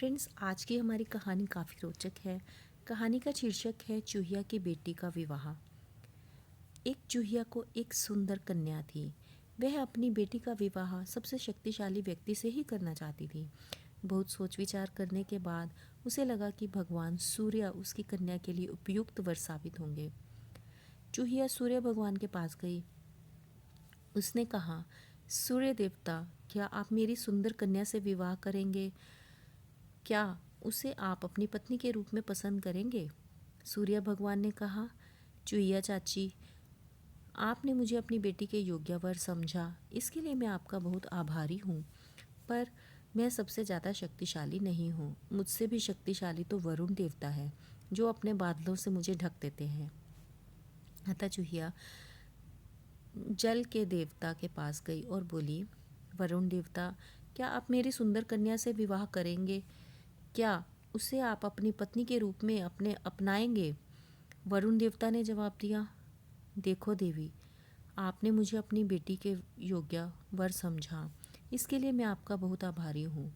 Friends, आज की हमारी कहानी काफ़ी रोचक है। कहानी का शीर्षक है चूहिया की बेटी का विवाह। एक चूहिया को एक सुंदर कन्या थी। वह अपनी बेटी का विवाह सबसे शक्तिशाली व्यक्ति से ही करना चाहती थी। बहुत सोच विचार करने के बाद उसे लगा कि भगवान सूर्य उसकी कन्या के लिए उपयुक्त वर साबित होंगे। चूहिया सूर्य भगवान के पास गई। उसने कहा, सूर्य देवता, क्या आप मेरी सुंदर कन्या से विवाह करेंगे? क्या उसे आप अपनी पत्नी के रूप में पसंद करेंगे? सूर्य भगवान ने कहा, चूहिया चाची, आपने मुझे अपनी बेटी के योग्य वर समझा, इसके लिए मैं आपका बहुत आभारी हूँ। पर मैं सबसे ज़्यादा शक्तिशाली नहीं हूँ। मुझसे भी शक्तिशाली तो वरुण देवता है, जो अपने बादलों से मुझे ढक देते हैं। अतः चूहिया जल के देवता के पास गई और बोली, वरुण देवता, क्या आप मेरी सुंदर कन्या से विवाह करेंगे? क्या उसे आप अपनी पत्नी के रूप में अपनाएंगे? वरुण देवता ने जवाब दिया, देखो देवी, आपने मुझे अपनी बेटी के योग्य वर समझा, इसके लिए मैं आपका बहुत आभारी हूँ।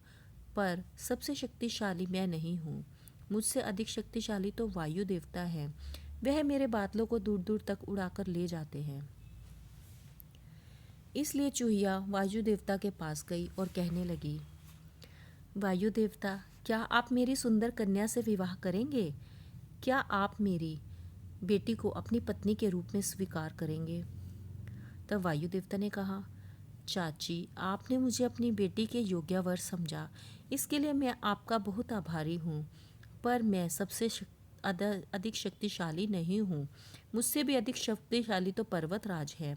पर सबसे शक्तिशाली मैं नहीं हूँ। मुझसे अधिक शक्तिशाली तो वायु देवता है। वह मेरे बादलों को दूर दूर तक उड़ाकर ले जाते हैं। इसलिए चूहिया वायु देवता के पास गई और कहने लगी, वायु देवता, क्या आप मेरी सुंदर कन्या से विवाह करेंगे? क्या आप मेरी बेटी को अपनी पत्नी के रूप में स्वीकार करेंगे? तब वायु देवता ने कहा, चाची, आपने मुझे अपनी बेटी के योग्य वर समझा, इसके लिए मैं आपका बहुत आभारी हूँ। पर मैं सबसे अधिक शक्तिशाली नहीं हूँ। मुझसे भी अधिक शक्तिशाली तो पर्वतराज है।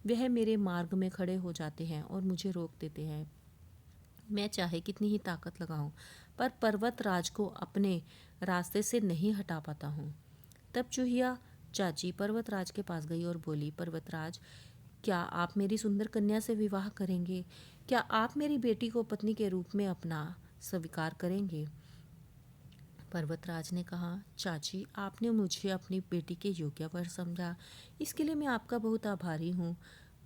वह मेरे मार्ग में खड़े हो जाते हैं और मुझे रोक देते हैं। मैं चाहे कितनी ही ताकत लगाऊं, पर पर्वतराज को अपने रास्ते से नहीं हटा पाता हूँ। तब चूहिया चाची पर्वतराज के पास गई और बोली, पर्वतराज, क्या आप मेरी सुंदर कन्या से विवाह करेंगे? क्या आप मेरी बेटी को पत्नी के रूप में अपना स्वीकार करेंगे? पर्वतराज ने कहा, चाची, आपने मुझे अपनी बेटी के योग्य वर समझा, इसके लिए मैं आपका बहुत आभारी हूँ।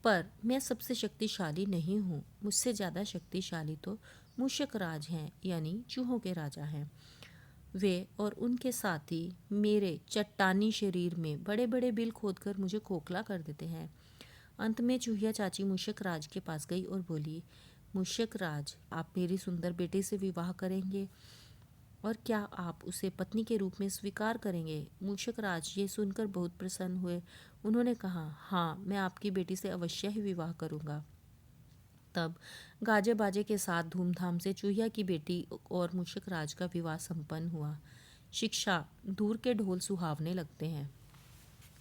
पर मैं सबसे शक्तिशाली नहीं हूँ। मुझसे ज़्यादा शक्तिशाली तो मूषक राज हैं, यानी चूहों के राजा हैं। वे और उनके साथी मेरे चट्टानी शरीर में बड़े बड़े बिल खोदकर मुझे खोखला कर देते हैं। अंत में चूहिया चाची मूषक राज के पास गई और बोली, मूषक राज, आप मेरी सुंदर बेटी से विवाह करेंगे और क्या आप उसे पत्नी के रूप में स्वीकार करेंगे? मूषक राज ये सुनकर बहुत प्रसन्न हुए। उन्होंने कहा, हाँ, मैं आपकी बेटी से अवश्य ही विवाह करूँगा। तब गाजे बाजे के साथ धूमधाम से चूहिया की बेटी और मूषक राज का विवाह संपन्न हुआ। शिक्षा, दूर के ढोल सुहावने लगते हैं।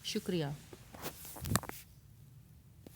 शुक्रिया।